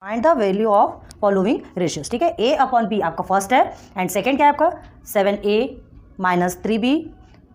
Find the value of following ratios. ठीक है, ए upon B आपका फर्स्ट है एंड सेकेंड क्या है आपका 7a माइनस 3b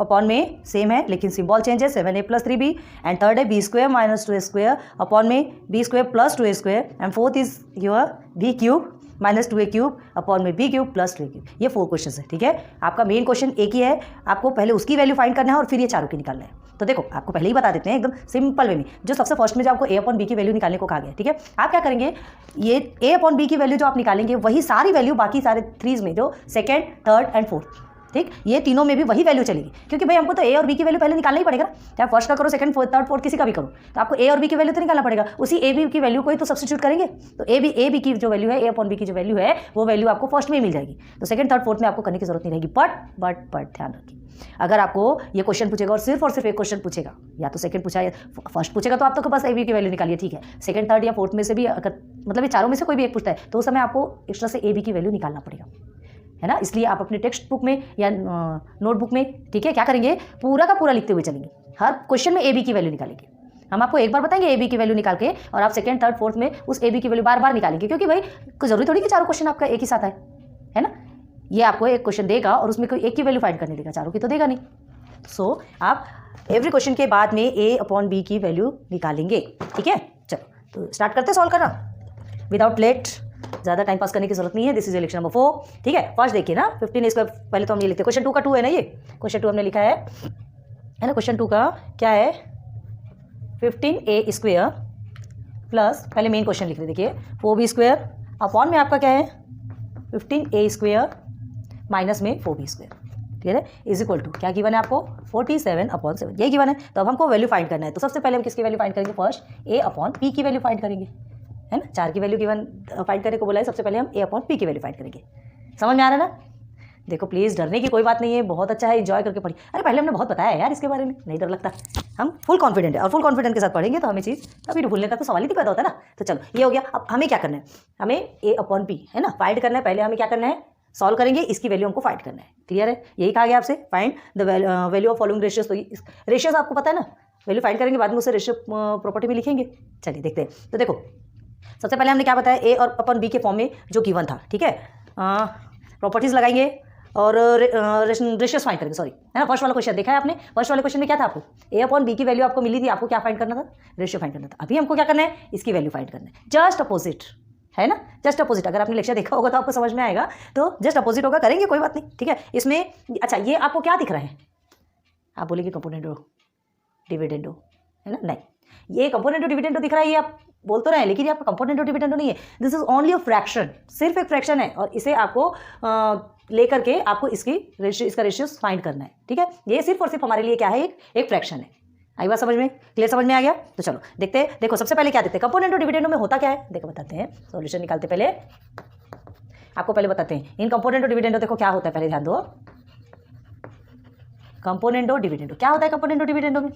अपॉन में सेम है लेकिन सिंबल चेंज है 7a plus 3b and third है B square minus 2a square upon में B square plus 2a square and fourth is your B cube minus 2a cube upon में B cube plus 2a cube. ये 4 question है। ठीक है, आपका main question एक ही है, आपको पहले उसकी वैल्यू फाइंड करना है और फिर ये चारों की निकालना है। तो देखो आपको पहले ही बता देते हैं एकदम सिंपल वे में, जो सबसे फर्स्ट में जो आपको ए अपॉन बी की वैल्यू निकालने को कहा गया है। ठीक है, आप क्या करेंगे, ये ए अपॉन बी की वैल्यू जो आप निकालेंगे वही सारी वैल्यू बाकी सारे थ्रीज में जो सेकेंड थर्ड एंड फोर्थ, ठीक, ये तीनों में भी वही वैल्यू चलेगी क्योंकि भाई हमको तो ए और बी की वैल्यू पहले निकालना ही पड़ेगा। चाहे फर्स्ट का करो सेकंड थर्ड फोर्थ किसी का भी करो तो आपको ए और बी की वैल्यू तो निकालना पड़ेगा, उसी ए बी की वैल्यू को ही तो सब्स्टिट्यूट करेंगे। तो ए बी की जो वैल्यू है, ए अपॉन बी की जो वैल्यू है वो वैल्यू आपको फर्स्ट में ही मिल जाएगी। तो सेकंड थर्ड फोर्थ में आपको करने की जरूरत नहीं रहेगी। बट ध्यान रखिए, अगर आपको ये क्वेश्चन पूछेगा और सिर्फ एक क्वेश्चन पूछेगा, या तो सेकंड पूछा या फर्स्ट पूछेगा तो आप तो बस ए बी की वैल्यू निकालिए। ठीक है, सेकंड थर्ड या फोर्थ में से भी अगर मतलब ये चारों में से कोई भी एक पूछता है तो उस समय आपको एक्स्ट्रा से ए बी की वैल्यू निकालना पड़ेगा, है ना। इसलिए आप अपने टेक्स्ट बुक में या नोटबुक में, ठीक है, क्या करेंगे, पूरा का पूरा लिखते हुए चलेंगे, हर क्वेश्चन में ए बी की वैल्यू निकालेंगे। हम आपको एक बार बताएंगे ए बी की वैल्यू निकाल के और आप सेकंड थर्ड फोर्थ में उस ए बी की वैल्यू बार बार निकालेंगे क्योंकि भाई कोई जरूरी थोड़ी कि चारों क्वेश्चन आपका एक ही साथ है ना। ये आपको एक क्वेश्चन देगा और उसमें कोई एक की वैल्यू फाइंड करने देगा, चारों की तो देगा नहीं। सो आप एवरी क्वेश्चन के बाद में ए अपॉन बी की वैल्यू निकालेंगे। ठीक है, चलो तो स्टार्ट करते हैं सॉल्व करना विदाउट लेट, ज़्यादा टाइम पास करने की जरूरत नहीं है। This is lecture number 4। ठीक है, फर्स्ट देखिए ना 15 स्क्वायर, पहले तो हम ये लिखते हैं क्वेश्चन 2 का 2 है ना, ये क्वेश्चन 2 हमने लिखा है ना। क्वेश्चन 2 का क्या है, 15a स्क्वायर प्लस, पहले मेन क्वेश्चन लिख रहे देखिए 4b स्क्वायर अपॉन में आपका क्या है 15a स्क्वायर माइनस में 4b स्क्वायर, क्लियर है, इज इक्वल टू क्या गिवन है आपको 47/7, ये गिवन है। तो अब हमको वैल्यू फाइंड करना है। तो सबसे पहले हम किसकी वैल्यू फाइंड करेंगे, फर्स्ट a अपॉन p की वैल्यू फाइंड करेंगे, है ना। 4 की वैल्यू गिवन फाइंड करने को बोला है, सबसे पहले हम a अपॉन p की वैल्यू फाइंड करेंगे। समझ में आ रहा है ना। देखो प्लीज़ डरने की कोई बात नहीं है, बहुत अच्छा है, एंजॉय करके पढ़िए। अरे पहले हमने बहुत बताया है यार इसके बारे में, नहीं डर लगता, हम फुल कॉन्फिडेंट है और फुल कॉन्फिडेंट के साथ पढ़ेंगे तो हमें चीज़ कभी भूलने का तो सवाल ही नहीं पैदा होता ना। तो चलो ये हो गया। अब हमें क्या करना है, हमें a अपॉन p, है ना, फाइंड करना है। पहले हमें क्या करना है, सॉल्व करेंगे, इसकी वैल्यू हमको फाइंड करना है, क्लियर है। यही कहा गया आपसे, find the value of following ratios. तो रेशियोज आपको पता है ना, वैल्यू फाइंड करेंगे, बाद में उसे रेशियो प्रॉपर्टी में लिखेंगे। चलिए देखते हैं। तो देखो सबसे पहले हमने क्या बताया, ए और अपन बी के फॉर्म में जो गिवन था, ठीक है, प्रॉपर्टीज लगाएंगे और रेशियोज फाइंड करेंगे, सॉरी, है ना। फर्स्ट वाला क्वेश्चन देखा है आपने, फर्स्ट वाले क्वेश्चन में क्या था, आपको ए अपॉन बी की वैल्यू आपको मिली थी, आपको क्या फाइंड करना था, रेशियो फाइंड करना था। अभी हमको क्या करना है, इसकी वैल्यू फाइंड करना है, जस्ट अपोजिट, है ना, जस्ट अपोजिट। अगर आपने लेक्चर देखा होगा तो आपको समझ में आएगा, तो जस्ट अपोजिट होगा, करेंगे कोई बात नहीं, ठीक है। इसमें अच्छा ये आपको क्या दिख रहा है, आप बोलेंगे कंपोनेंटो डिविडेंडो, है ना, नहीं, ये कंपोनेंटो डिविडेंडो दिख रहा है, ये आप बोल तो रहे हैं, लेकिन ये आपका कंपोनेंटो डिविडेंडो नहीं है, this is only a fraction, सिर्फ एक फ्रैक्शन है और इसे आपको लेकर के आपको इसका रेशियो फाइंड करना है, ठीक है। ये सिर्फ और सिर्फ हमारे लिए क्या है, एक फ्रैक्शन है। आई बात समझ में, क्लियर, समझ में आ गया। तो चलो देखते हैं। देखो सबसे पहले क्या देखते हैं, कंपोनेंटो डिविडेंडो में होता क्या है, देखो बताते हैं, सॉल्यूशन निकालते पहले आपको पहले बताते हैं। इन कंपोनेंटो डिविडेंडो देखो क्या होता है, पहले ध्यान दो, कंपोनेंटो डिविडेंडो क्या होता है। कंपोनेंटो डिविडेंडो में,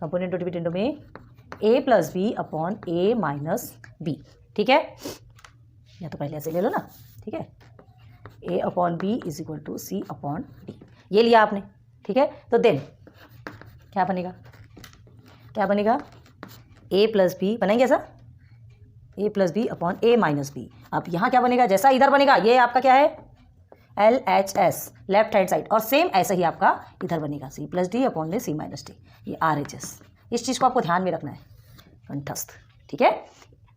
कंपोनेंटो डिविडेंडो में a plus B upon a minus B, ठीक है, या तो पहले ऐसे ले लो ना, ठीक है, a upon B is equal to C upon D, ये लिया आपने, ठीक है। तो देन क्या बनेगा, क्या बनेगा, a प्लस बी बनाएंगे ऐसा, a plus B upon a minus B. अब यहाँ क्या बनेगा, जैसा इधर बनेगा, ये आपका क्या है LHS लेफ्ट हैंड साइड, और सेम ऐसा ही आपका इधर बनेगा C प्लस डी अपॉन में C माइनस डी, ये RHS। इस चीज़ को आपको ध्यान में रखना है, कंठस्थ, ठीक है।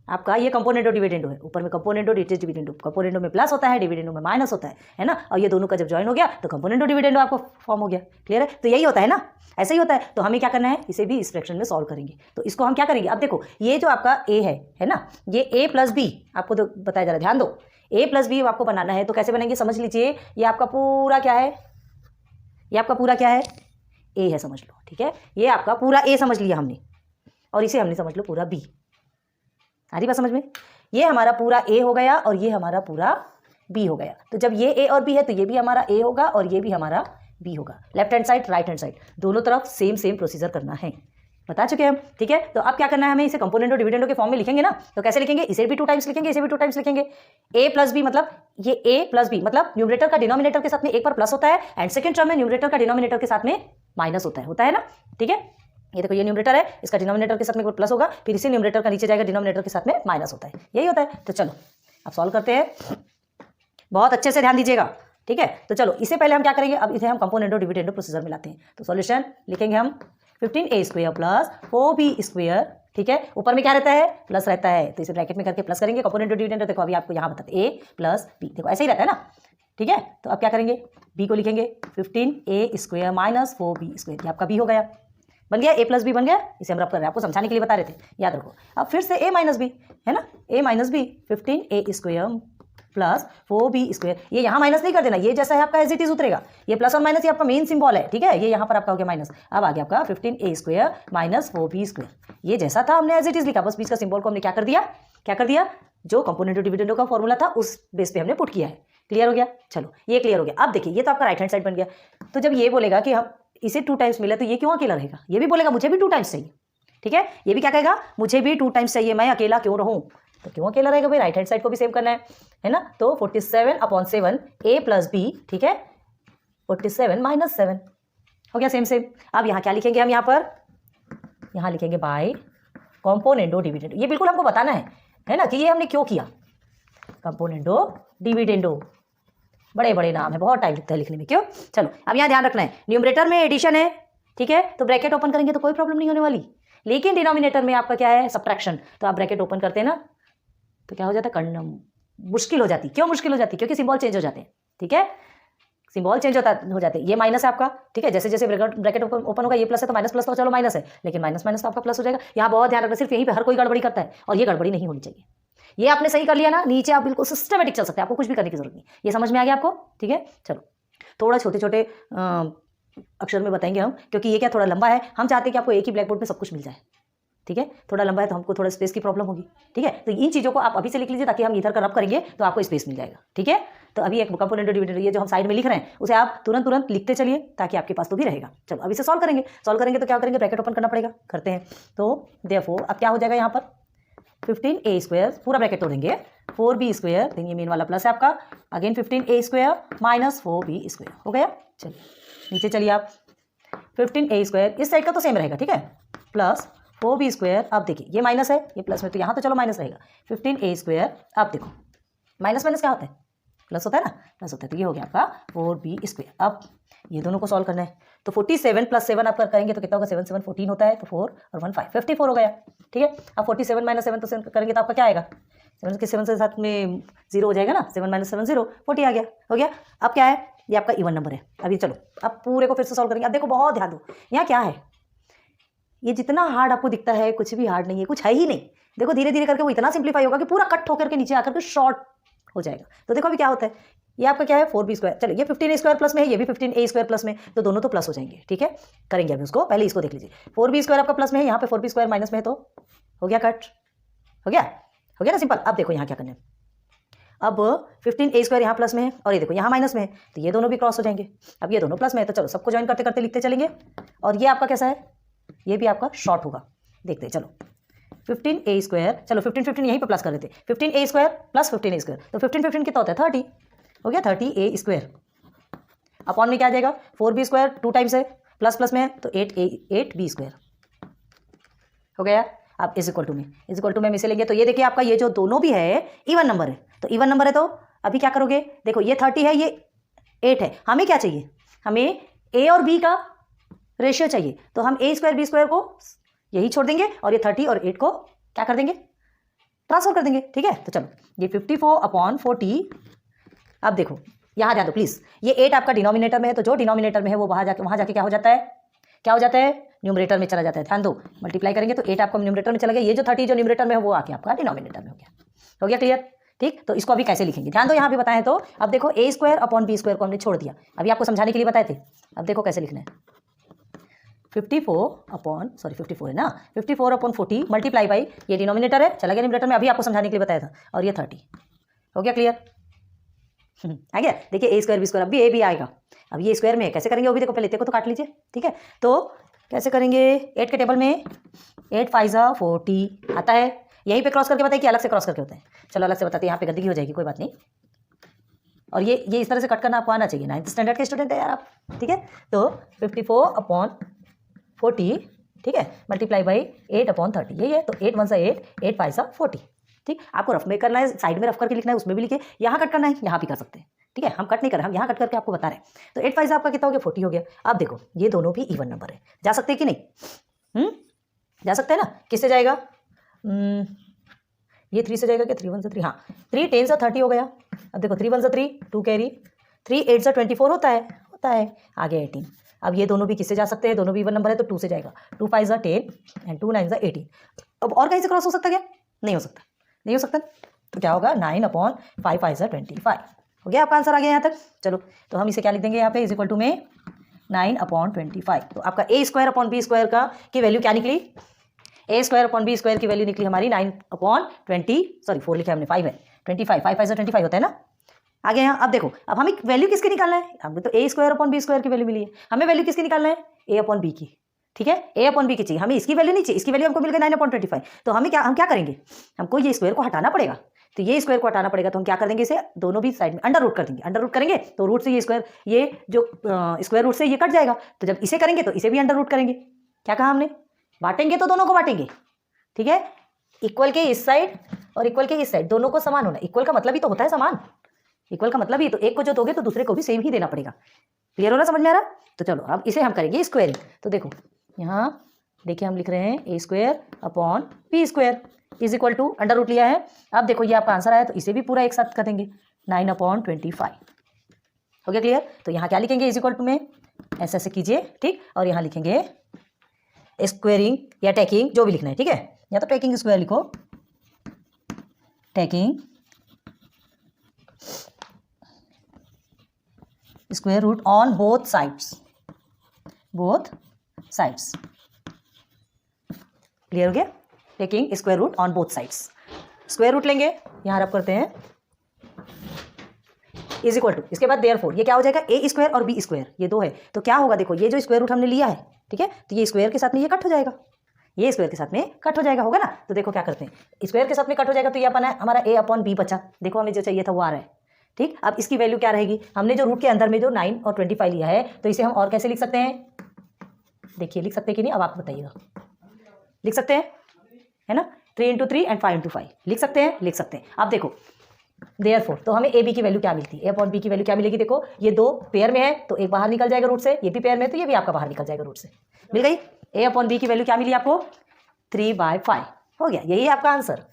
आपका ये कंपोनेंटो डिविडेंडो है, ऊपर में कंपोनेंटो डिविडेंडो, कंपोनेंटो में प्लस होता है, डिविडेंडो में माइनस होता है ना, और ये दोनों का जब ज्वाइन हो गया तो कंपोनेंटो डिविडेंडो आपको फॉर्म हो गया, क्लियर है। तो यही होता है ना, ऐसा ही होता है। तो हमें क्या करना है, इसे भी इस फ्रैक्शन में सॉल्व करेंगे। तो इसको हम क्या करेंगे, अब देखो ये जो आपका a है ना, ये a प्लस बी आपको तो बताया जा रहा है, ध्यान दो, a प्लस बी आपको बनाना है। तो कैसे बनेंगे, समझ लीजिए, ये आपका पूरा क्या है, ये आपका पूरा क्या है, a है, समझ लो, ठीक है। ये आपका पूरा a समझ लिया हमने, और इसे हमने समझ लो पूरा b, आ रही बात समझ में। ये हमारा पूरा a हो गया और ये हमारा पूरा b हो गया। तो जब ये a और b है तो ये भी हमारा a होगा और ये भी हमारा b होगा। Left hand side, right hand side, दोनों तरफ सेम प्रोसीजर करना है, बता चुके हैं हम, ठीक है। तो अब क्या करना है, हमें इसे कंपोनेंटो डिविडेंडो के फॉर्म में लिखेंगे ना। तो कैसे लिखेंगे, इसे भी 2 टाइम्स लिखेंगे, इसे भी 2 टाइम्स लिखेंगे। a प्लस बी मतलब ये a प्लस बी मतलब न्यूमरेटर का डिनोमिनेटर के साथ में एक बार प्लस होता है, एंड सेकंड टर्म में न्यूमरेटर का डिनोमिनेटर के साथ में माइनस होता है ना, ठीक है। ये देखो ये न्यूमरेटर है, इसका डिनोमिनेटर के साथ में प्लस होगा, फिर इसी न्यूमरेटर का नीचे जाएगा, डिनोमिनेटर के साथ में माइनस होता है, यही होता है। तो चलो अब सॉल्व करते हैं, बहुत अच्छे से ध्यान दीजिएगा, ठीक है। तो चलो इससे पहले हम क्या करेंगे, अब इसे हम कंपोनेंडो डिविडेंडो प्रोसीजर में लाते हैं। तो सॉल्यूशन लिखेंगे हम 15a² प्लस 4b², ठीक है। ऊपर में क्या रहता है, प्लस रहता है, तो इसे ब्रैकेट में करके प्लस करेंगे। कंपोनेंडो डिविडेंडो देखो अभी आपको यहाँ बताते a प्लस b, देखो ऐसे ही रहता है ना, ठीक है। तो अब क्या करेंगे, b को लिखेंगे 15a² माइनस 4b², ये आपका b हो गया, बन गया a प्लस बी बन गया। इसे हम रब कर रहे हैं, आपको समझाने के लिए बता रहे थे, याद रखो। अब फिर से a माइनस बी है ना, a minus B 15a² plus 4b², ये यहाँ माइनस नहीं कर देना, ये जैसा है आपका एज इट इज उतरेगा, ये प्लस और माइनस ये आपका मेन सिंबल है, ठीक है। ये यहाँ पर आपका हो गया माइनस, अब आ गया आपका 15a² माइनस 4b², ये जैसा था हमने एज इट इज लिखा, बस बीच का सिंबल को हमने क्या कर दिया, जो कंपोनेंडो डिविडेंडो का फॉर्मूला था उस बेस पे हमने पुट किया है। क्लियर हो गया, चलो ये क्लियर हो गया। अब देखिए ये तो आपका राइट हैंड साइड बन गया, तो जब ये बोलेगा कि हम इसे 2 टाइम्स मिला, तो ये क्यों अकेला रहेगा, ये भी बोलेगा मुझे भी 2 टाइम्स चाहिए, ठीक है। ये भी क्या कहेगा, मुझे भी 2 टाइम्स चाहिए, मैं अकेला क्यों रहूं, तो क्यों अकेला रहेगा भाई, राइट हैंड साइड को भी सेम करना है ना। तो 47/7 a प्लस बी, ठीक है, 47 माइनस 7 हो गया, सेम। अब यहाँ क्या लिखेंगे हम, यहाँ लिखेंगे बाय कंपोनेंडो डिविडेंडो, ये बिल्कुल हमको बताना है ना कि ये हमने क्यों किया। कंपोनेंडो डिविडेंडो बड़े बड़े नाम है, बहुत टाइम लगता है लिखने में, क्यों। चलो अब यहाँ ध्यान रखना है, न्यूमरेटर में एडिशन है, ठीक है, तो ब्रैकेट ओपन करेंगे तो कोई प्रॉब्लम नहीं होने वाली, लेकिन डिनोमिनेटर में आपका क्या है, सब्ट्रैक्शन, तो आप ब्रैकेट ओपन करते हैं ना तो क्या हो जाता है, मुश्किल हो जाती। क्यों मुश्किल हो जाती, क्योंकि सिंबल चेंज हो जाते हैं, ठीक है, सिंबल चेंज हो जाते हैं। ये माइनस है आपका, ठीक है, जैसे जैसे ब्रैकेट ओपन होगा, ये प्लस है तो माइनस प्लस तो चलो माइनस है, लेकिन माइनस माइनस तो आपका प्लस हो जाएगा। यहाँ बहुत ध्यान रखना, सिर्फ यहीं पे हर कोई गड़बड़ी करता है, और ये गड़बड़ी नहीं होनी चाहिए। ये आपने सही कर लिया ना, नीचे आप बिल्कुल सिस्टमेटिक चल सकते हैं, आपको कुछ भी करने की जरूरत नहीं। ये समझ में आ गया आपको, ठीक है। चलो थोड़ा छोटे छोटे अक्षर में बताएंगे हम, क्योंकि ये क्या थोड़ा लंबा है, हम चाहते हैं कि आपको एक ही ब्लैक बोर्ड में सब कुछ मिल जाए, ठीक है। थोड़ा लंबा है तो हमको थोड़ा स्पेस की प्रॉब्लम होगी, ठीक है। तो इन चीज़ों को आप अभी से लिख लीजिए, ताकि हम इधर का रब करेंगे तो आपको स्पेस मिल जाएगा, ठीक है। तो अभी एक कंपोनेंडो डिविडेंडो ये जो हम साइड में लिख रहे हैं, उसे आप तुरंत लिखते चलिए, ताकि आपके पास तो भी रहेगा। चलो अभी से सॉल्व करेंगे तो क्या करेंगे, ब्रैकेट ओपन करना पड़ेगा, करते हैं। तो देयरफॉर अब क्या हो जाएगा, यहाँ पर 15a² पूरा ब्रैकेट तोड़ेंगे, 4b², देन ये मेन वाला प्लस है आपका, अगेन 15a² माइनस 4b² हो गया। चलिए नीचे चलिए आप, 15a² इस साइड का तो सेम रहेगा, ठीक है, प्लस 4b², अब देखिए ये माइनस है, ये प्लस में, तो यहाँ तो चलो माइनस रहेगा, 15a², अब देखो माइनस माइनस क्या होता है, प्लस होता है ना, प्लस होता है, तो ये हो गया आपका 4b²। अब ये दोनों को सॉल्व करना है, तो 47 + 7 आप करेंगे तो कितना होगा, 7 7 14 होता है, तो 4 और 1 5 54 हो गया, ठीक है। अब 47 - 7 तो करेंगे तो आपका क्या आएगा, 7 के साथ में 0 हो जाएगा ना, 7 - 7 0, 40 आ गया, हो गया। अब क्या है, ये आपका इवन नंबर है। अभी चलो अब पूरे को फिर से सॉल्व करेंगे। अब देखो बहुत ध्यान दो, यहाँ क्या है, ये जितना हार्ड आपको दिखता है कुछ भी हार्ड नहीं है, कुछ है ही नहीं। देखो धीरे धीरे करके वो इतना सिंप्लीफाई होगा कि पूरा कट होकर के नीचे आकर के शॉर्ट हो जाएगा। तो देखो अभी क्या होता है, ये आपका क्या है 4b², चलो ये 15a² प्लस में है, ये भी 15a² प्लस में, तो दोनों तो प्लस हो जाएंगे, ठीक है। करेंगे अभी उसको, पहले इसको देख लीजिए, 4b² आपका प्लस में है, यहाँ पे 4b² माइनस में है, तो हो गया कट, हो गया ना सिंपल। अब देखो यहाँ क्या करना है, अब 15a² यहाँ प्लस में है, और ये देखो यहाँ माइनस में है, तो ये दोनों भी क्रॉस हो जाएंगे। अब ये दोनों प्लस में है, तो चलो सबको ज्वाइन करते करते लिखते चलेंगे, और ये आपका कैसा है, ये भी आपका शॉर्ट होगा, देखते हैं। चलो 15a², चलो 15 यहीं पे प्लस कर देते, 15a² प्लस 15a², तो 15 कितना होता है 30, हो गया 30a²। अपॉन में क्या आ जाएगा, 4b² 2 टाइम्स है, प्लस प्लस में है, तो 8b² हो गया। अब इज इक्वल टू में इसे लेंगे, तो ये देखिए आपका ये जो दोनों भी है इवन नंबर है, तो इवन नंबर है तो अभी क्या करोगे, देखो ये 30 है, ये 8 है, हमें क्या चाहिए, हमें a और b का रेशियो चाहिए, तो हम a² b² को यही छोड़ देंगे, और ये 30 और 8 को क्या कर देंगे, ट्रांसफर कर देंगे, ठीक है। तो चलो ये 54/40, अब देखो यहाँ ध्यान दो प्लीज, ये 8 आपका डिनोमिनेटर में है, तो जो डिनोमिनेटर में है वो वहाँ जाके क्या हो जाता है, न्यूमरेटर में चला जाता है। ध्यान दो, मल्टीप्लाई करेंगे तो 8 आपका न्यूमरेटर में चला गया, ये जो 30 जो न्यूमरेटर में है वो आके आपका डिनोमिनेटर में हो गया क्लियर, ठीक। तो इसको अभी कैसे लिखेंगे, ध्यान दो, यहाँ पे बताएं तो अब देखो a²/b² को हमने छोड़ दिया, अभी आपको समझाने के लिए बताए थे। अब देखो कैसे लिखना है, 54 है ना, 54/40 मल्टीप्लाई बाई, ये डिनोमिनेटर है, चला गया न्यूमरेटर में, अभी आपको समझाने के लिए बताया था, और ये 30 हो गया क्लियर, आ गया। देखिए a² b², अब भी a भी आएगा, अब ये स्क्वायर में कैसे करेंगे वो भी देखो, पहले को तो काट लीजिए, ठीक है। तो कैसे करेंगे, 8 के टेबल में 8 5 40 आता है, यहीं पे क्रॉस करके बताइए कि अलग से क्रॉस करके होता है, चलो अलग से बताते हैं, यहाँ पे गंदगी हो जाएगी, कोई बात नहीं। और ये इस तरह से कट करना आपको आना चाहिए, 9th स्टैंडर्ड के स्टूडेंट है यार आप, ठीक है। तो 54/40, ठीक है, मल्टीप्लाई बाई 8/30 यही है। तो 8 1 8, 8 5 40। ठीक, आपको रफ में करना है, साइड में रफ करके लिखना है, उसमें भी लिखे, यहाँ कट करना है, यहाँ भी कर सकते हैं। ठीक है, हम कट नहीं कर रहे, हम यहाँ कट करके आपको बता रहे हैं। तो 8 5 आपका कितना हो गया, 40 हो गया। अब देखो ये दोनों भी इवन नंबर है, जा सकते हैं कि नहीं? जा सकते हैं ना। किससे जाएगा? ये 3 से जाएगा क्या? 3 1 से 3, हाँ 3 10 से 30 हो गया। अब देखो 3 1 से 3, 2 कैरी, 3 8 से 24 होता है, आगे 18। अब ये दोनों भी किससे जा सकते हैं? दोनों भी इवन नंबर है तो 2 से जाएगा। 2 5 से 10 एंड 2 9 से 18। अब और कहीं से क्रॉस हो सकता क्या? नहीं हो सकता, नहीं हो सकता। तो क्या होगा, 9/5 5 से 25 हो गया। आपका आंसर आ गया यहाँ तक। चलो तो हम इसे क्या लिख देंगे यहाँ पे, इज इक्वल टू में 9/25। तो आपका a² का की वैल्यू क्या निकली? a² की वैल्यू निकली हमारी 9/20, सॉरी 4 लिखा हमने, 5 है, 25, 5 5 से 25 होता है ना। आगे यहाँ अब देखो, अब हमें वैल्यू किसकी निकालना है? हमें तो a² की वैल्यू मिली है, हमें वैल्यू किसकी निकालना है? a/b की। ठीक है, a/b की चाहिए हमें, इसकी वैल्यू नहीं चाहिए, इसकी वैल्यू हमको मिल गई 9/25। तो हम क्या करेंगे, हमको ये स्क्वायर को हटाना पड़ेगा। तो ये स्क्वायर को हटाना पड़ेगा, तो हम क्या कर देंगे, इसे दोनों भी साइड में अंडर रूट कर देंगे। अंडर रूट करेंगे तो रूट से ये स्क्वायर, ये जो स्क्वायर रूट से ये कट जाएगा। तो जब इसे करेंगे तो इसे भी अंडर रूट करेंगे। क्या कहा हमने? बांटेंगे तो दोनों को बांटेंगे। ठीक है, इक्वल के इस साइड और इक्वल के इस साइड दोनों को समान होना। इक्वल का मतलब ही तो होता है समान, इक्वल का मतलब ही तो एक को जो दोगे तो दूसरे को भी सेम ही देना पड़ेगा। क्लियर हो रहा, समझ में आ रहा? तो चलो अब इसे हम करेंगे स्क्वायरिंग। तो देखो यहाँ देखिए हम लिख रहे हैं a²/b² is equal to under root लिया है। अब देखो ये आपका आंसर आया, तो इसे भी पूरा एक साथ कर देंगे, 9/25 हो गया। क्लियर? तो यहाँ क्या लिखेंगे, इज इक्वल टू में ऐसे ऐसे कीजिए। ठीक, और यहाँ लिखेंगे स्क्वेयरिंग या टेकिंग, जो भी लिखना है। ठीक है, या तो टेकिंग स्क्वायर लिखो, taking square root on both sides, clear हो गया? Taking square root on both sides, square root लेंगे, यहाँ रब करते हैं, इज इक्वल टू, इसके बाद देयरफॉर ये क्या हो जाएगा, a² और b², ये दो है। तो क्या होगा, देखो ये जो स्क्वायर रूट हमने लिया है, ठीक है, तो ये स्क्वायर के साथ में ये कट हो जाएगा, ये स्क्वायर के साथ में कट हो जाएगा, होगा ना। तो देखो क्या करते हैं, स्क्वायर के साथ में कट हो जाएगा, तो ये अपना हमारा a/b बचा। देखो हमें जो चाहिए था वो आ रहा है। ठीक, अब इसकी वैल्यू क्या रहेगी, हमने जो रूट के अंदर में जो 9 और 25 लिया है, तो इसे हम और कैसे लिख सकते हैं? देखिए लिख सकते हैं कि नहीं, अब आप बताइएगा। लिख सकते हैं, है ना, 3 × 3 एंड 5 × 5 लिख सकते हैं, लिख सकते हैं। अब देखो देयरफॉर, तो हमें a/b की वैल्यू क्या मिलती है, a/b की वैल्यू क्या मिलेगी? देखो ये दो पेयर में है तो एक बाहर निकल जाएगा रूट से, ये भी पेयर में है तो ये भी आपका बाहर निकल जाएगा रूट से। मिल गई, a/b की वैल्यू क्या मिली आपको? 3/5 हो गया। यही है आपका आंसर,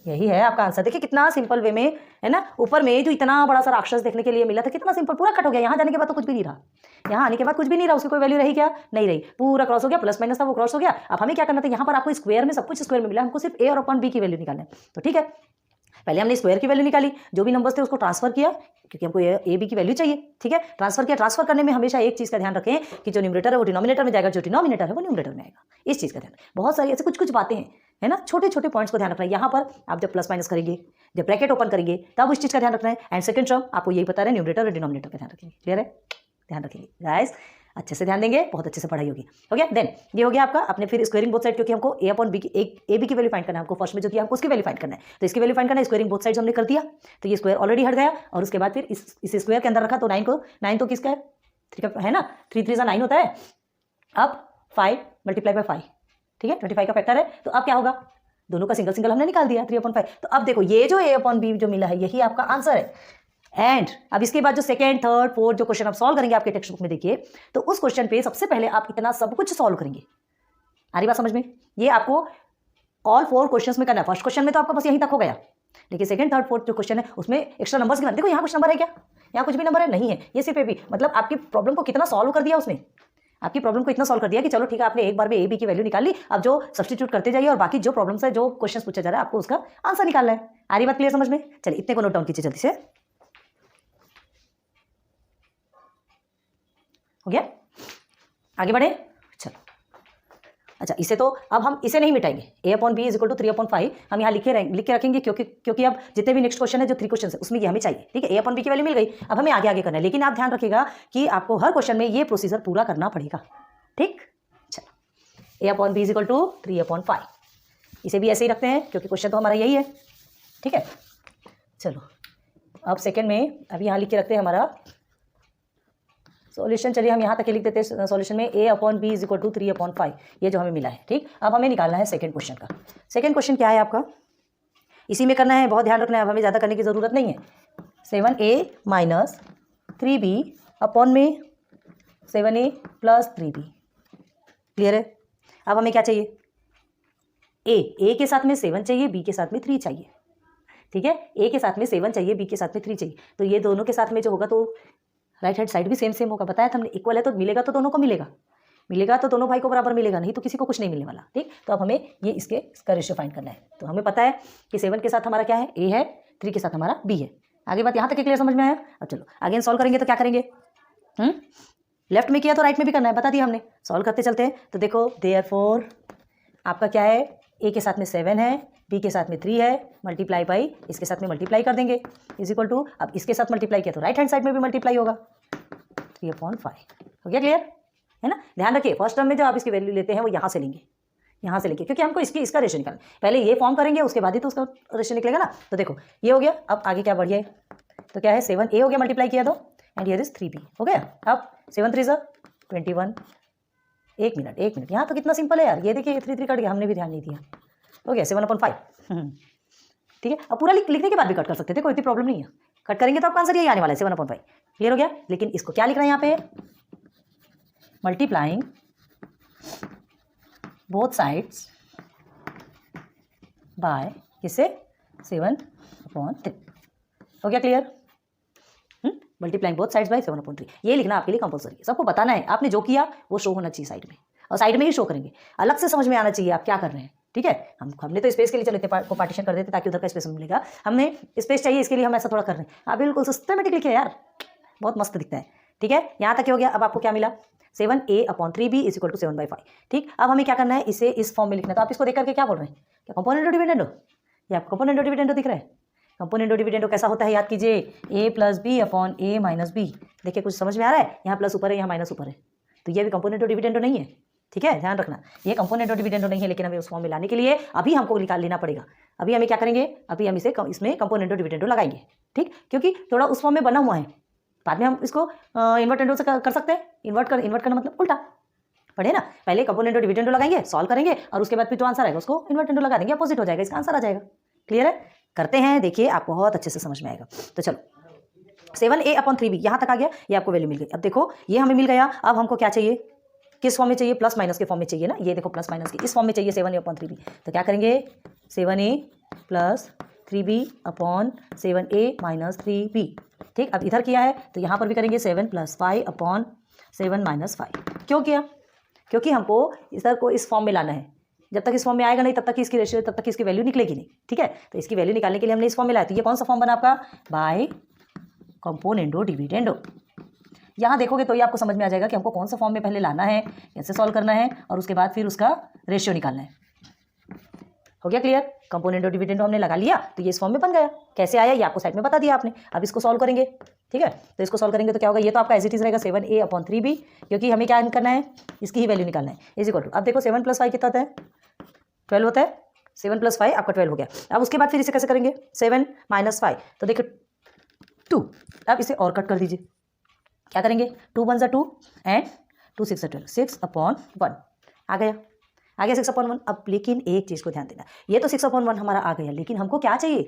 यही है आपका आंसर। देखिए कितना सिंपल वे में, है ना। ऊपर में जो इतना बड़ा सा राक्षस देखने के लिए मिला था, कितना सिंपल, पूरा कट हो गया। यहाँ जाने के बाद तो कुछ भी नहीं रहा, यहाँ आने के बाद कुछ भी नहीं रहा, उसकी कोई वैल्यू रही क्या? नहीं रही, पूरा क्रॉस हो गया, प्लस माइनस था वो क्रॉस हो गया। अब हमें क्या करना था, यहाँ पर आपको स्क्वायर में सब कुछ स्क्वायर में मिला, हमको सिर्फ a/b की वैल्यू निकालना है। तो ठीक है, पहले हमने स्क्वायर की वैल्यू निकाली, जो भी नंबर्स थे उसको ट्रांसफर किया, क्योंकि हमको a/b की वैल्यू चाहिए। ठीक है, ट्रांसफर किया। ट्रांसफर करने में हमेशा एक चीज़ का ध्यान रखें कि जो न्यूमरेटर है वो डिनोमिनेटर में जाएगा, जो डिनोमिनेटर है वो न्यूमरेटर में आएगा। इस चीज़ का ध्यान, बहुत सारी ऐसे कुछ कुछ बातें हैं, है ना, छोटे छोटे पॉइंट्स को ध्यान रखना है। यहाँ पर आप जब प्लस माइनस करेंगे, जब ब्रैकेट ओपन करेंगे, तब इस चीज़ का ध्यान रखना है। एंड सेकंड टर्म आपको यही बता रहे हैं, न्यूमरेटर और डिनोमिनेटर का ध्यान रखेंगे। क्लियर है? ध्यान रखेंगे गाइस, अच्छे से ध्यान देंगे, बहुत अच्छे से पढ़ाई होगी। हो गया, देन ये हो गया आपका अपने फिर स्क्वायरिंग बोथ साइड, क्योंकि हमको a/b की वैल्यू फाइंड करना है, हमको फर्स्ट में जो दिया हमको उसकी वैल्यू फाइंड करना है, तो इसकी वैल्यू फाइंड करना है। स्क्वायरिंग बोथ साइड्स हमने कर दिया, तो ये स्क्वायर ऑलरेडी हट गया, और उसके बाद फिर इस स्क्वायर के अंदर रखा, तो 9 तो किसका है, 3 का है ना, 3 3 9 होता है। अब 5 × 5, ठीक है, 25 का फैक्टर है। तो अब क्या होगा, दोनों का सिंगल सिंगल हमने निकाल दिया, 3/5। तो अब देखो ये जो a/b जो मिला है, यही आपका आंसर है। एंड अब इसके बाद जो सेकंड, थर्ड, फोर्थ जो क्वेश्चन आप सॉल्व करेंगे आपके टेक्स्ट बुक में, देखिए तो उस क्वेश्चन पे सबसे पहले आप इतना सब कुछ सॉल्व करेंगे। आ रही बात समझ में? ये आपको ऑल 4 क्वेश्चंस में करना है। फर्स्ट क्वेश्चन में तो आपका बस यहीं तक हो गया, लेकिन सेकंड, थर्ड, फोर्थ जो क्वेश्चन है उसमें एक्स्ट्रा नंबर्स की बात। देखो यहाँ कुछ नंबर है क्या? यहाँ कुछ भी नंबर है नहीं है, ये सिर्फ a/b, मतलब आपकी प्रॉब्लम को कितना सॉल्व कर दिया उसने, आपकी प्रॉब्लम को इतना सॉल्व कर दिया कि चलो ठीक है, आपने एक बार में a/b की वैल्यू निकाल ली। अब जो सब्स्टिट्यूट करते जाइए और बाकी जो प्रॉब्लम्स है, जो क्वेश्चन पूछा जा रहा है, आपको उसका आंसर निकालना है। आ रही बात क्लियर समझ में? चलिए इतने को नोट डाउन कीजिए जल्दी से। हो गया, आगे बढ़े, चलो। अच्छा, इसे तो अब हम इसे नहीं मिटाएंगे, a/b = 3/5 हम यहाँ लिख के रखेंगे, क्योंकि अब जितने भी नेक्स्ट क्वेश्चन है, जो 3 क्वेश्चन है, उसमें ये हमें चाहिए। ठीक है, a/b की वैल्यू मिल गई, अब हमें आगे करना है, लेकिन आप ध्यान रखिएगा कि आपको हर क्वेश्चन में ये प्रोसीजर पूरा करना पड़ेगा। ठीक, चलो, a/b = 3/5 इसे भी ऐसे ही रखते हैं, क्योंकि क्वेश्चन तो हमारा यही है। ठीक है, चलो अब सेकेंड में अभी यहाँ लिख के रखते हैं हमारा सॉल्यूशन चलिए हम यहाँ तक के लिख देते हैं सॉल्यूशन में a/b इज इक्वल टू 3/5, ये जो हमें मिला है। ठीक, अब हमें निकालना है सेकंड क्वेश्चन का। सेकंड क्वेश्चन क्या है आपका, इसी में करना है, बहुत ध्यान रखना है, अब हमें ज़्यादा करने की ज़रूरत नहीं है। 7a माइनस 3b अपॉन में 7a प्लस 3b, क्लियर है। अब हमें क्या चाहिए, ए के साथ में 7 चाहिए, बी के साथ में 3 चाहिए। ठीक है, ए के साथ में 7 चाहिए, बी के साथ में 3 चाहिए, तो ये दोनों के साथ में जो होगा तो राइट हैंड साइड भी सेम सेम होगा। बताया था हमने, इक्वल है तो मिलेगा तो दोनों को मिलेगा, मिलेगा तो दोनों भाई को बराबर मिलेगा, नहीं तो किसी को कुछ नहीं मिलने वाला। ठीक, तो अब हमें ये इसका रेशियो फाइंड करना है। तो हमें पता है कि 7 के साथ हमारा क्या है, ए है, 3 के साथ हमारा बी है। आगे बात यहाँ तक क्लियर समझ में आया। अब चलो आगे सॉल्व करेंगे तो क्या करेंगे, लेफ्ट में किया तो राइट में भी करना है, बता दिया हमने। सॉल्व करते चलते हैं। तो देखो देयरफॉर आपका क्या है, ए के साथ में 7 है, बी के साथ में 3 है, मल्टीप्लाई बाई इसके साथ में मल्टीप्लाई कर देंगे इज इक्वल टू, अब इसके साथ मल्टीप्लाई किया तो राइट हैंड साइड में भी मल्टीप्लाई होगा, 3/5 हो गया, क्लियर है ना। ध्यान रखिए फर्स्ट टर्म में जो आप इसकी वैल्यू लेते हैं वो यहाँ से लेंगे, यहाँ से लेंगे, क्योंकि हमको इसका रेशियो निकालना, पहले ये फॉर्म करेंगे उसके बाद ही तो उसका रेशियो निकलेगा ना। तो देखो ये हो गया, अब आगे क्या बढ़िया है, तो क्या है 7a हो गया मल्टीप्लाई किया तो, एंड हियर इज 3b हो गया। अब 7 3 21, एक मिनट, यहाँ तो कितना सिंपल है यार, ये देखिए 3 3 कट गया, हमने भी ध्यान नहीं दिया, हो गया 7/5। ठीक है, अब पूरा लिखने के बाद भी कट कर सकते थे, कोई इतनी प्रॉब्लम नहीं है, कट करेंगे तो आपका आंसर यही आने वाला है 7/5, क्लियर हो गया। लेकिन इसको क्या लिख रहे हैं यहाँ पे, मल्टीप्लाइंग बोथ साइड्स बाय किससे, 7/3 हो गया, clear. Multiplying both sides by 7/3, ये लिखना आपके लिए कंपलसरी है, सबको बताना है, आपने जो किया वो शो होना चाहिए साइड में, और साइड में ही शो करेंगे, अलग से समझ में आना चाहिए आप क्या कर रहे हैं। ठीक है, हमने तो स्पेस के लिए चलो इतने को पार्टीशन कर देते ताकि उधर का स्पेस मिलेगा, हमने स्पेस चाहिए इसके लिए हम ऐसा थोड़ा कर रहे हैं। आप बिल्कुल सिस्टमेटिक लिखे यार, बहुत मस्त दिखता है। ठीक है, यहाँ तक हो गया। अब आपको क्या मिला, 7a/3b इज इक्वल टू 7/5। ठीक, अब हमें क्या करना है, इसे इस फॉर्म में लिखना है। तो आप इसको देख करके क्या बोल रहे हैं, क्या कंपोनेंट और डिविडेंड हो, या कंपोनेंट और डिविडेंड दिख रहा है। कंपोनेंट और डिविडेंड कैसा होता है, याद कीजिए, a plus B upon a minus B. देखिए कुछ समझ में आ रहा है, यहाँ प्लस ऊपर है, यहाँ माइनस ऊपर है, तो ये भी कंपोनेंट और डिविडेंड नहीं है। ठीक है, ध्यान रखना, ये कंपोनेंट और डिविडेंड नहीं है, लेकिन हमें उस फॉर्म में लाने के लिए अभी हमको निकाल लेना पड़ेगा। अभी हमें क्या करेंगे, अभी हम इसमें कंपोनेंट और डिविडेंड लगाएंगे। ठीक, क्योंकि थोड़ा उस फॉर्म में बना हुआ है, बाद में हम इसको इन्वर्टेंडो से कर सकते हैं। इन्वर्ट करना मतलब उल्टा पढ़े ना, पहले कंपोनेंट और डिविडेंडो लगाएंगे, सॉल्व करेंगे, और उसके बाद फिर जो आंसर आएगा उसको इन्वर्टेंडो लगा देंगे, अपोजिट हो जाएगा, इसका आंसर आ जाएगा। क्लियर है, करते हैं, देखिए आप बहुत अच्छे से समझ में आएगा। तो चलो 7a/3b यहाँ तक आ गया, ये आपको वैल्यू मिल गई। अब देखो ये हमें मिल गया, अब हमको क्या चाहिए, किस फॉर्म में चाहिए, प्लस माइनस के फॉर्म में चाहिए ना, ये देखो प्लस माइनस के इस फॉर्म में चाहिए 7a/3b। तो क्या करेंगे, 7a plus 3b upon 7a minus 3b। ठीक, अब इधर किया है तो यहाँ पर भी करेंगे 7 + 5 अपॉन 7 - 5। क्यों किया, क्योंकि हमको इधर को इस फॉर्म में लाना है, जब तक इस फॉर्म में आएगा नहीं तब तक इसकी रेशियो, तब तक इसकी वैल्यू निकलेगी नहीं। ठीक है, तो इसकी वैल्यू निकालने के लिए हमने इस फॉर्म में लाया। तो ये कौन सा फॉर्म बना आपका, बाय कंपोनेंडो डिविडेंडो। यहाँ देखोगे तो ये आपको समझ में आ जाएगा कि हमको कौन सा फॉर्म में पहले लाना है, कैसे सॉल्व करना है, और उसके बाद फिर उसका रेशियो निकालना है। हो गया क्लियर, कंपोनेंट और डिविडेंडो हमने लगा लिया, तो ये इस फॉर्म में बन गया। कैसे आया ये आपको साइड में बता दिया आपने। अब इसको सॉल्व करेंगे, ठीक है, तो इसको सॉल्व करेंगे तो क्या होगा, ये तो आपका एज इट इज रहेगा 7a/3b, क्योंकि हमें क्या करना है, इसकी ही वैल्यू निकालना है, इज इक्वल टू, अब देखो 7 + 5 कितना होता है, 12 होता है, 7 + 5 आपका 12 हो गया। अब उसके बाद फिर इसे कैसे करेंगे, 7 - 5, तो देखो 2, अब इसे और कट कर दीजिए, क्या करेंगे, 2 × 2 एंड 2 × 6 = 12, 6/1 आ गया, 6/1। अब लेकिन एक चीज़ को ध्यान देना, ये तो 6/1 हमारा आ गया, लेकिन हमको क्या चाहिए,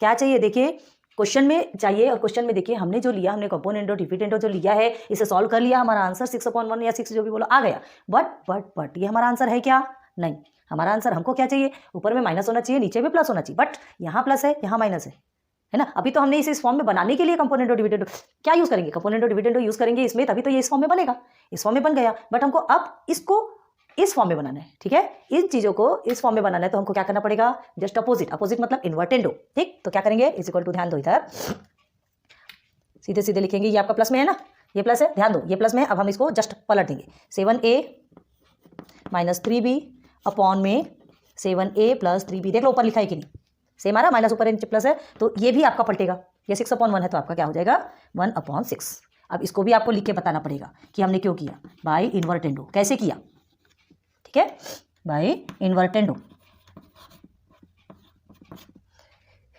क्या चाहिए, देखिए क्वेश्चन में चाहिए, और क्वेश्चन में देखिए हमने जो लिया, हमने कंपोनेंट और डिविडेंड जो लिया है, इसे सॉल्व कर लिया, हमारा आंसर 6/1 या 6 जो भी बोलो आ गया। बट ये हमारा आंसर है क्या, नहीं, हमारा आंसर हमको क्या चाहिए, ऊपर में माइनस होना चाहिए, नीचे में प्लस होना चाहिए, बट यहाँ प्लस है, यहाँ माइनस है ना। अभी तो हमने इसे इस फॉर्म में बनाने के लिए कंपोनेंट और डिविडेंड क्या यूज़ करेंगे, कंपोनेंट और डिविडेंड यूज़ करेंगे इसमें, तभी तो ये इस फॉर्म में बनेगा। इस फॉर्म में बन गया, बट हमको अब इसको इस फॉर्म में बनाना है। ठीक है, इन चीज़ों को इस फॉर्म में बनाना है, तो हमको क्या करना पड़ेगा, जस्ट अपोजिट, अपोजिट मतलब इन्वर्टेंडो। ठीक, तो क्या करेंगे, इज इक्वल टू, ध्यान दो इधर सीधे सीधे लिखेंगे, ये आपका प्लस में है ना, ये प्लस है, ध्यान दो ये प्लस में है। अब हम इसको जस्ट पलट देंगे, 7a - 3b अपॉन में 7a + 3b, देख लो ऊपर लिखा है कि नहीं, सेम आ रहा, माइनस ऊपर नीचे प्लस है, तो ये भी आपका पलटेगा। ये 6/1 है, तो आपका क्या हो जाएगा, 1/6। अब इसको भी आपको लिख के बताना पड़ेगा कि हमने क्यों किया, बाय इन्वर्टेंडो। कैसे किया, ठीक है, बाय इन्वर्टेंडो।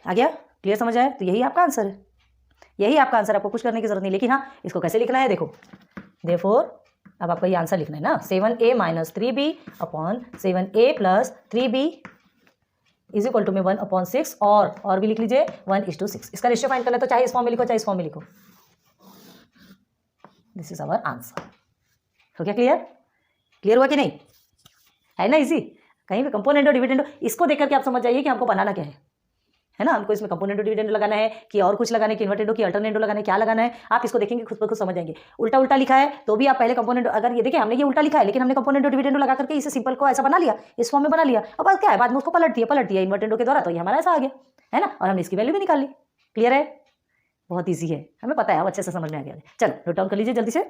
आ गया, क्लियर, समझ आया। तो यही आपका आंसर है, यही आपका आंसर, आपको कुछ करने की जरूरत नहीं। लेकिन हाँ, इसको कैसे लिखना है देखो, देयरफॉर अब आपको ये आंसर लिखना है ना, 7a minus 3b upon 7a plus 3b is equal to में 1/6 और भी लिख लीजिए 1:6। इसका रेशियो फाइंड करना है तो चाहे इस फॉर्म में लिखो चाहे इस फॉर्म में लिखो। This is our answer. हो गया क्लियर? क्लियर हुआ कि नहीं? है ना इजी? कहीं भी कंपोनेंट और डिविडेंड इसको देख करके आप समझ जाइए कि हमको बनाना क्या है ना। हमको इसमें कंपोनेंट और डिविडेंड लगाना है कि और कुछ लगाना है कि इन्वर्टेंडो की अल्टरनेटो लगाना है, क्या लगाना है आप इसको देखेंगे खुद पर खुद समझ जाएंगे। उल्टा उल्टा लिखा है तो भी आप पहले कंपोनेंट, अगर ये देखिए हमने ये उल्टा लिखा है लेकिन हमने कंपोनेंट और डिविडेंडो लगा करके इसे सिंपल को ऐसा बना लिया, इस फॉर्म में बना लिया। अब बात क्या है, बाद में उसको पलट दिया इन्वर्टेंडो के द्वारा, तो ये हमारा ऐसा आ गया है ना, और हमने इसकी वैल्यू भी निकाल ली। क्लियर है? बहुत ईजी है, हमें पता है, अब अच्छे से समझ में आ गया। चलो नोट डाउन कर लीजिए जल्दी से।